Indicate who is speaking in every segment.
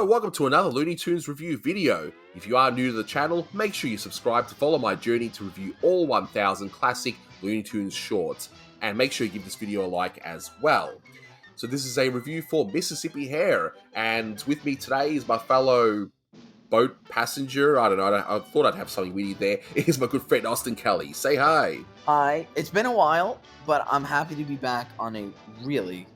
Speaker 1: welcome to another Looney Tunes review video. If you are new to the channel, make sure you subscribe to follow my journey to review all 1000 classic Looney Tunes shorts, and make sure you give this video a like as well. So this is a review for Mississippi Hare, and with me today is my fellow boat passenger. I don't know, I thought I'd have something witty there. Here's my good friend Austin Kelly. Say hi.
Speaker 2: Hi. It's been a while, but I'm happy to be back on a really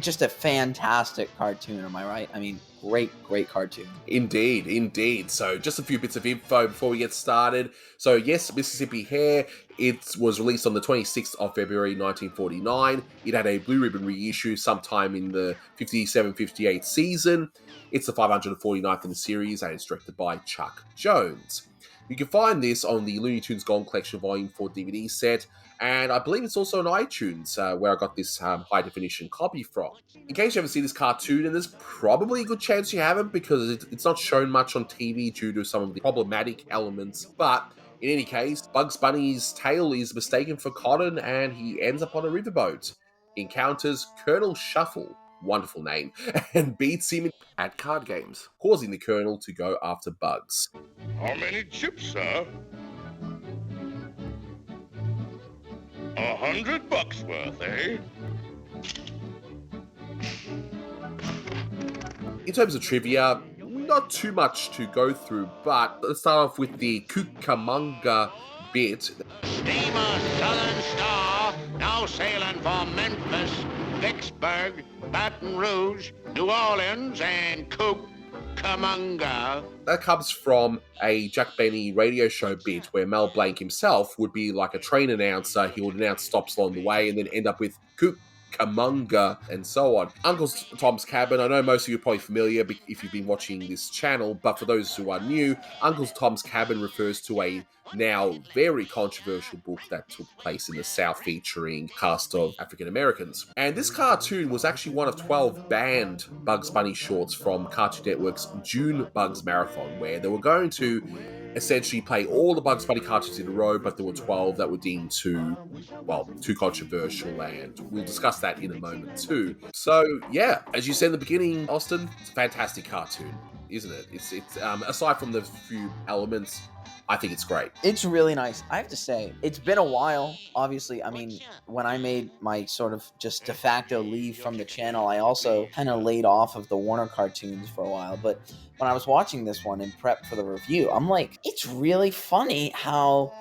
Speaker 2: just a fantastic cartoon, am I right? I mean, great cartoon.
Speaker 1: Indeed. So just a few bits of info before we get started. So yes, Mississippi Hare, it was released on the 26th of February 1949. It had a blue ribbon reissue sometime in the 57-58 season. It's the 549th in the series, and it's directed by Chuck Jones. You can find this on the Looney Tunes Gold Collection Volume 4 DVD set, and I believe it's also on iTunes, where I got this high-definition copy from. In case you haven't seen this cartoon, and there's probably a good chance you haven't, because it's not shown much on TV due to some of the problematic elements, but in any case, Bugs Bunny's tail is mistaken for cotton, and he ends up on a riverboat. He encounters Colonel Shuffle, wonderful name, and beats him at card games, causing the Colonel to go after Bugs.
Speaker 3: How many chips, sir? $100 worth, eh?
Speaker 1: In terms of trivia, not too much to go through, but let's start off with the Cucamonga bit.
Speaker 4: Steamer Southern Star, now sailing for Memphis, Vicksburg, Baton Rouge, New Orleans, and Cucamonga.
Speaker 1: That comes from a Jack Benny radio show bit where Mel Blanc himself would be like a train announcer. He would announce stops along the way and then end up with Cucamonga and so on. Uncle Tom's Cabin, I know most of you are probably familiar if you've been watching this channel, but for those who are new, Uncle Tom's Cabin refers to a now very controversial book that took place in the South featuring a cast of African Americans. And this cartoon was actually one of 12 banned Bugs Bunny shorts from Cartoon Network's June Bugs Marathon, where they were going to essentially play all the Bugs Bunny cartoons in a row, but there were 12 that were deemed too controversial, and we'll discuss that in a moment too. So yeah, as you said in the beginning, Austin, it's a fantastic cartoon, isn't it? It's aside from the few elements, I think it's great.
Speaker 2: It's really nice. I have to say, it's been a while, obviously. I mean, when I made my sort of just de facto leave from the channel, I also kind of laid off of the Warner cartoons for a while. But when I was watching this one in prep for the review, I'm like, it's really funny how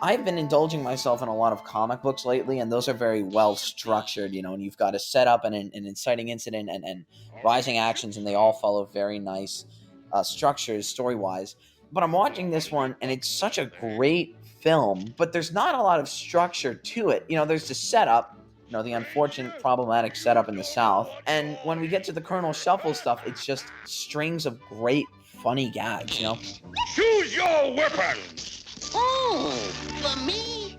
Speaker 2: I've been indulging myself in a lot of comic books lately, and those are very well structured, and you've got a setup and an inciting incident and rising actions, and they all follow very nice structures story-wise. But I'm watching this one, and it's such a great film, but there's not a lot of structure to it. There's the setup, the unfortunate, problematic setup in the South. And when we get to the Colonel Shuffle stuff, it's just strings of great, funny gags,
Speaker 3: Choose your weapon!
Speaker 4: Oh, for me?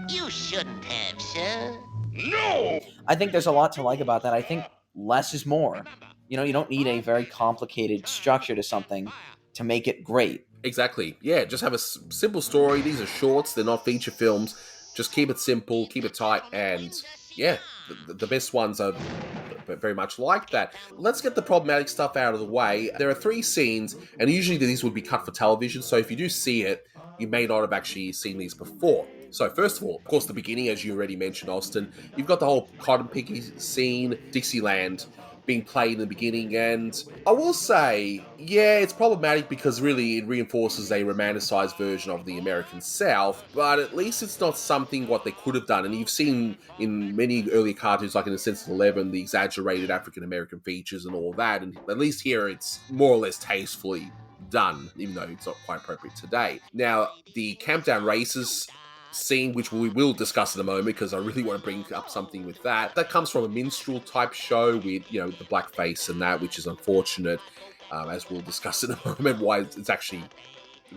Speaker 4: You shouldn't have, sir.
Speaker 3: No!
Speaker 2: I think there's a lot to like about that. I think less is more. You don't need a very complicated structure to something to make it great.
Speaker 1: Exactly. Yeah, just have a simple story. These are shorts, they're not feature films. Just keep it simple, keep it tight, and yeah, the best ones are very much like that. Let's get the problematic stuff out of the way. There are 3 scenes, and usually these would be cut for television, so if you do see it, you may not have actually seen these before. So first of all, of course, the beginning, as you already mentioned, Austin, you've got the whole cotton picking scene, Dixieland being played in the beginning, and I will say, yeah, it's problematic because really it reinforces a romanticized version of the American South, but at least it's not something what they could have done. And you've seen in many earlier cartoons, like in The Sense of 11, the exaggerated African-American features and all that, and at least here it's more or less tastefully done, even though it's not quite appropriate today. Now, the Campdown Races scene, which we will discuss in a moment because I really want to bring up something with that. That comes from a minstrel type show with, the blackface and that, which is unfortunate, as we'll discuss in a moment why it's actually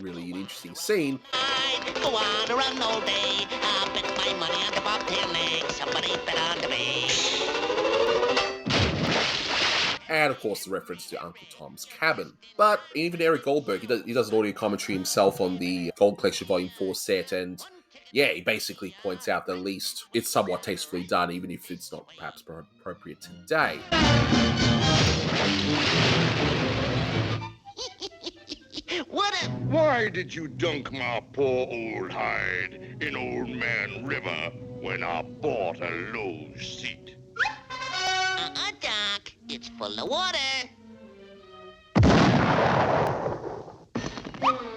Speaker 1: really an interesting scene.
Speaker 4: I go on a run all day. I bet my money on the bobtail leg. Somebody bet on me.
Speaker 1: And of course the reference to Uncle Tom's Cabin. But even Eric Goldberg, he does an audio commentary himself on the Gold Collection Volume 4 set, and yeah, he basically points out that at least it's somewhat tastefully done, even if it's not perhaps appropriate today.
Speaker 3: Why did you dunk my poor old hide in Old Man River when I bought a low seat?
Speaker 4: Doc. It's full of water.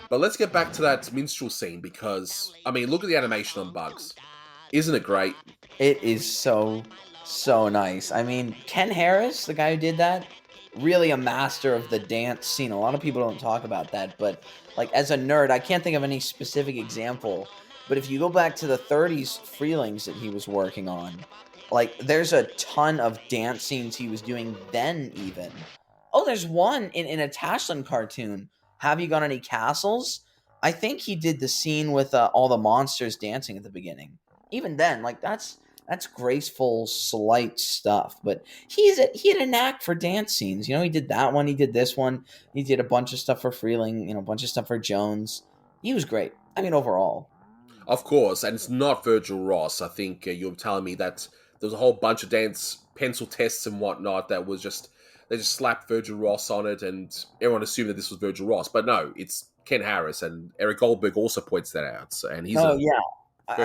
Speaker 1: But let's get back to that minstrel scene because, I mean, look at the animation on Bugs. Isn't it great?
Speaker 2: It is so nice. I mean, Ken Harris, the guy who did that, really a master of the dance scene. A lot of people don't talk about that, but like as a nerd, I can't think of any specific example. But if you go back to the 30s Freelings that he was working on, like there's a ton of dance scenes he was doing then even. Oh, there's one in a Tashlin cartoon. Have You Got Any Castles? I think he did the scene with all the monsters dancing at the beginning. Even then, like that's graceful, slight stuff. But he had a knack for dance scenes. You know, he did that one. He did this one. He did a bunch of stuff for Freeling. You know, a bunch of stuff for Jones. He was great. I mean, overall.
Speaker 1: Of course, and it's not Virgil Ross. I think you were telling me that there was a whole bunch of dance pencil tests and whatnot that was just, they just slapped Virgil Ross on it and everyone assumed that this was Virgil Ross. But no, it's Ken Harris, and Eric Goldberg also points that out. So, and he's very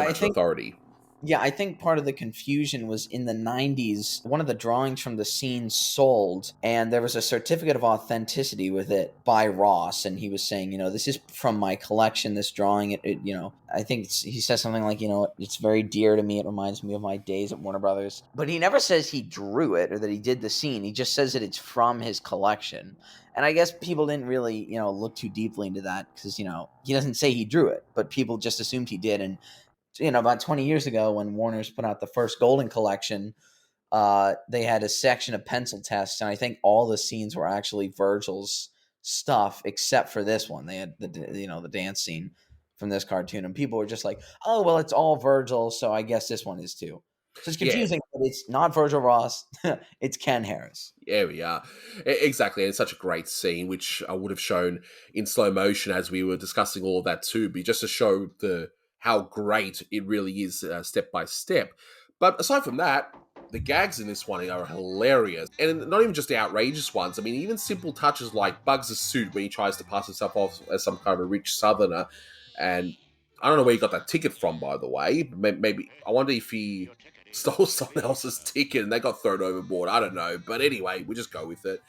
Speaker 1: much an authority.
Speaker 2: Yeah, I think part of the confusion was in the 90s, one of the drawings from the scene sold, and there was a certificate of authenticity with it by Ross, and he was saying, you know, this is from my collection, this drawing, you know, I think he says something like, you know, it's very dear to me, it reminds me of my days at Warner Brothers. But he never says he drew it or that he did the scene, he just says that it's from his collection. And I guess people didn't really, you know, look too deeply into that because, you know, he doesn't say he drew it, but people just assumed he did, and you know, about 20 years ago when Warner's put out the first Golden Collection, they had a section of pencil tests, and I think all the scenes were actually Virgil's stuff except for this one. They had the dance scene from this cartoon, and people were just like, "Oh, well, it's all Virgil, so I guess this one is too." So it's confusing, but it's not Virgil Ross; it's Ken Harris.
Speaker 1: There we are. Exactly, and it's such a great scene, which I would have shown in slow motion as we were discussing all of that too, but just to show how great it really is step by step. But aside from that, the gags in this one are hilarious. And not even just the outrageous ones. I mean, even simple touches like Bugs' suit when he tries to pass himself off as some kind of a rich southerner. And I don't know where he got that ticket from, by the way. Maybe, I wonder if he stole someone else's ticket and they got thrown overboard. I don't know. But anyway, we just go with it.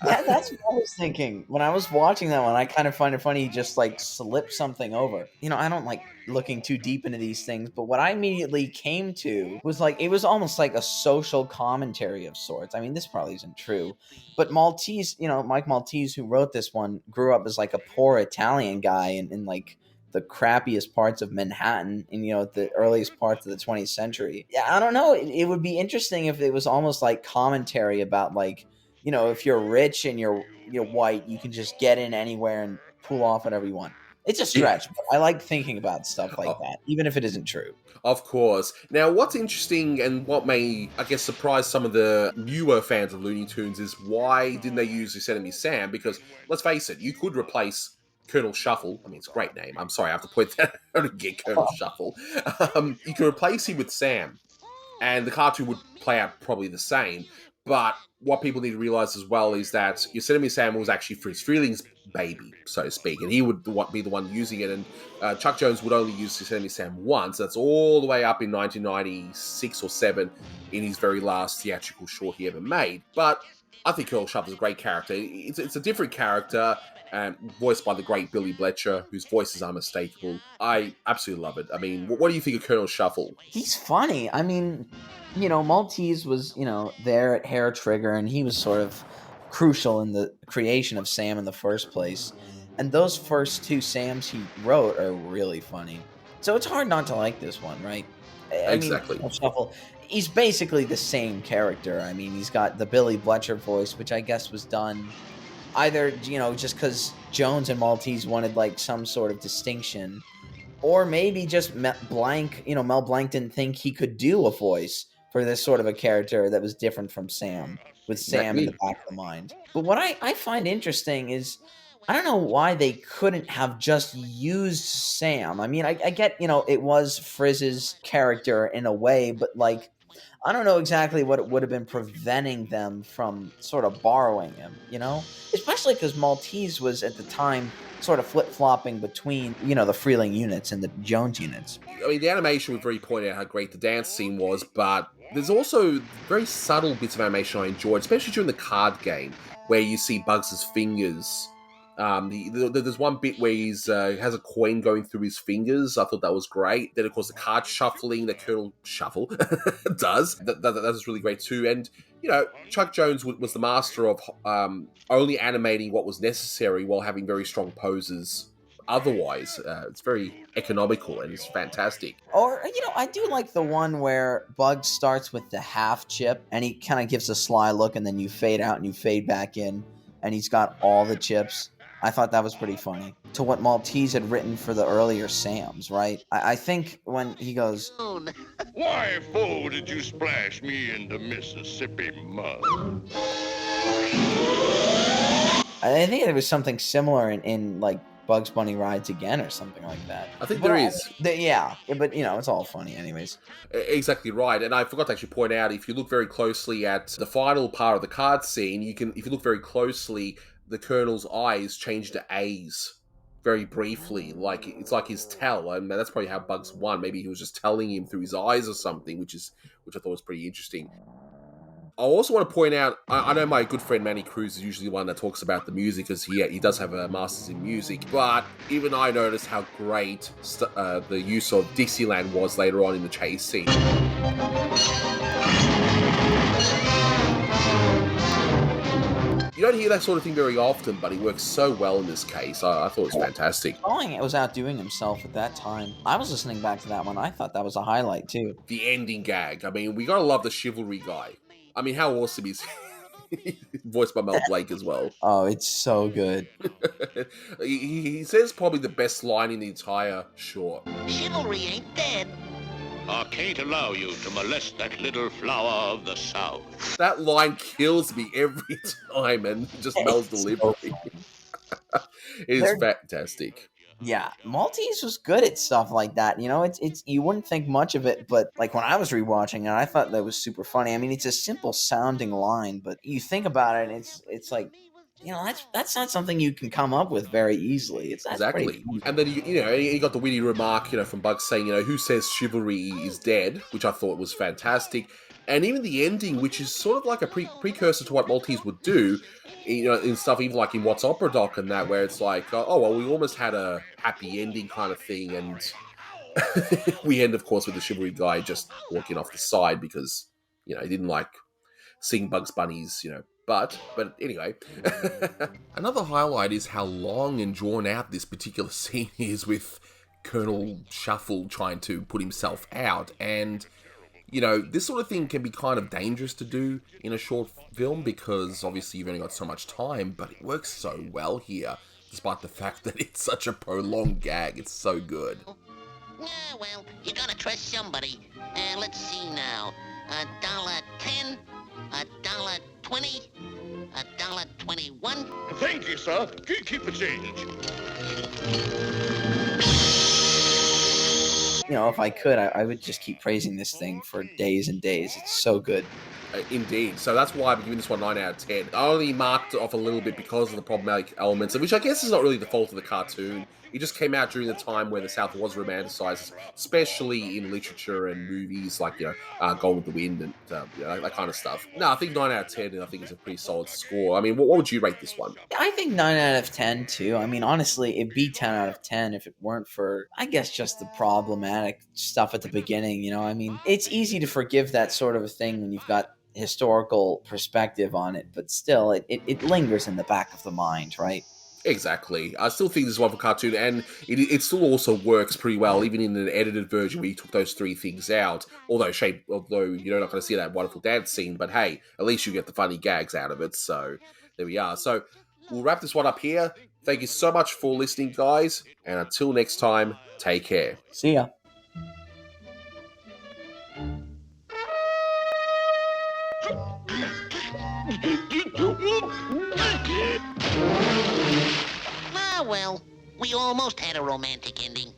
Speaker 2: Yeah, that's what I was thinking. When I was watching that one, I kind of find it funny he just like slipped something over. You know, I don't like looking too deep into these things, but what I immediately came to was like, it was almost like a social commentary of sorts. I mean, this probably isn't true, but Maltese, you know, Mike Maltese, who wrote this one, grew up as like a poor Italian guy in like the crappiest parts of Manhattan in, you know, the earliest parts of the 20th century. Yeah, I don't know. It would be interesting if it was almost like commentary about like, you know, if you're rich and you're white, you can just get in anywhere and pull off whatever you want. It's a stretch, but I like thinking about stuff like that, even if it isn't true.
Speaker 1: Of course. Now, what's interesting and what may, I guess, surprise some of the newer fans of Looney Tunes is why didn't they use Yosemite Sam? Because, let's face it, you could replace Colonel Shuffle. I mean, it's a great name. I'm sorry, I have to point that out again, Colonel Shuffle. You could replace him with Sam, and the cartoon would play out probably the same. But what people need to realize as well is that Yosemite Sam was actually Fritz Freeling's baby, so to speak, and he would be the one using it, and Chuck Jones would only use Yosemite Sam once. That's all the way up in 1996 or 7 in his very last theatrical short he ever made. But I think Colonel Shuffle's a great character. It's a different character, voiced by the great Billy Bletcher, whose voice is unmistakable. I absolutely love it. I mean, what do you think of Colonel Shuffle?
Speaker 2: He's funny. I mean, you know, Maltese was, you know, there at Hair Trigger, and he was sort of crucial in the creation of Sam in the first place. And those first two Sams he wrote are really funny. So it's hard not to like this one, right?
Speaker 1: Exactly.
Speaker 2: I mean, Shuffle, he's basically the same character. I mean, he's got the Billy Bletcher voice, which I guess was done either, you know, just because Jones and Maltese wanted like some sort of distinction, or maybe just Mel Blanc didn't think he could do a voice for this sort of a character that was different from Sam, with Sam in the back of the mind. But what I find interesting is, I don't know why they couldn't have just used Sam. I mean, I get, you know, it was Frizz's character in a way, but like, I don't know exactly what it would have been preventing them from sort of borrowing him, you know? Especially because Maltese was, at the time, sort of flip-flopping between, the Freeling units and the Jones units.
Speaker 1: I mean, the animation, we've already pointed out how great the dance scene was, but there's also very subtle bits of animation I enjoyed, especially during the card game, where you see Bugs' fingers. There's one bit where he has a coin going through his fingers. I thought that was great. Then, of course, the card shuffling that Colonel Shuffle does. That was really great too. And, Chuck Jones was the master of only animating what was necessary while having very strong poses. Otherwise, it's very economical and it's fantastic.
Speaker 2: Or, I do like the one where Bugs starts with the half chip and he kind of gives a sly look and then you fade out and you fade back in and he's got all the chips. I thought that was pretty funny. To what Maltese had written for the earlier Sams, right? I think when he goes,
Speaker 3: Why, fool, did you splash me in the Mississippi mud?
Speaker 2: I think there was something similar in like Bugs Bunny Rides Again or something like that.
Speaker 1: I think there is.
Speaker 2: Yeah, but it's all funny anyways.
Speaker 1: Exactly right. And I forgot to actually point out, if you look very closely at the final part of the card scene, if you look very closely, the Colonel's eyes change to A's very briefly. Like, it's like his tell. And that's probably how Bugs won. Maybe he was just telling him through his eyes or something, which I thought was pretty interesting. I also want to point out, I know my good friend Manny Cruz is usually the one that talks about the music, because he does have a master's in music, but even I noticed how great the use of Dixieland was later on in the chase scene. You don't hear that sort of thing very often, but he works so well in this case. I thought it was fantastic.
Speaker 2: It was outdoing himself at that time. I was listening back to that one. I thought that was a highlight too.
Speaker 1: The ending gag. I mean, we gotta love the chivalry guy. I mean, how awesome is he? Voiced by Mel Blake as well.
Speaker 2: Oh, it's so good.
Speaker 1: he says probably the best line in the entire short.
Speaker 4: Chivalry ain't dead.
Speaker 3: I can't allow you to molest that little flower of the South.
Speaker 1: That line kills me every time, and just Mel's delivery. It is fantastic.
Speaker 2: Yeah, Maltese was good at stuff like that. It's you wouldn't think much of it, but like when I was rewatching it, I thought that was super funny. I mean, it's a simple sounding line, but you think about it, and it's like, that's not something you can come up with very easily.
Speaker 1: Exactly. And then you got the witty remark, from Bugs saying, who says chivalry is dead, which I thought was fantastic. And even the ending, which is sort of like a precursor to what Maltese would do, in stuff even like in What's Opera Doc and that, where it's like, oh, well, we almost had a happy ending kind of thing, and we end, of course, with the chivalry guy just walking off the side because, he didn't like seeing Bugs Bunnies, But anyway, another highlight is how long and drawn out this particular scene is with Colonel Shuffle trying to put himself out. And, this sort of thing can be kind of dangerous to do in a short film because obviously you've only got so much time, but it works so well here, despite the fact that it's such a prolonged gag. It's so good.
Speaker 4: Yeah, well, you gotta trust somebody. Let's see now. $1.10, $1.20, $1.21.
Speaker 3: Thank you, sir. Keep the change.
Speaker 2: If I could, I would just keep praising this thing for days and days. It's so good.
Speaker 1: Indeed. So that's why I'm giving this one 9 out of 10. I only marked it off a little bit because of the problematic elements, which I guess is not really the fault of the cartoon. It just came out during the time where the South was romanticized, especially in literature and movies like, Gone with the Wind and that kind of stuff. No, I think 9 out of 10, I think, is a pretty solid score. I mean, what would you rate this one?
Speaker 2: I think 9 out of 10, too. I mean, honestly, it'd be 10 out of 10 if it weren't for, I guess, just the problematic stuff at the beginning, I mean, it's easy to forgive that sort of a thing when you've got historical perspective on it, but still, it lingers in the back of the mind, right?
Speaker 1: Exactly. I still think this is one for cartoon, and it still also works pretty well, even in an edited version where you took those 3 things out. Although you're not going to see that wonderful dance scene, but hey, at least you get the funny gags out of it. So there we are. So we'll wrap this one up here. Thank you so much for listening, guys, and until next time, take care.
Speaker 2: See ya.
Speaker 4: Ah, well, we almost had a romantic ending.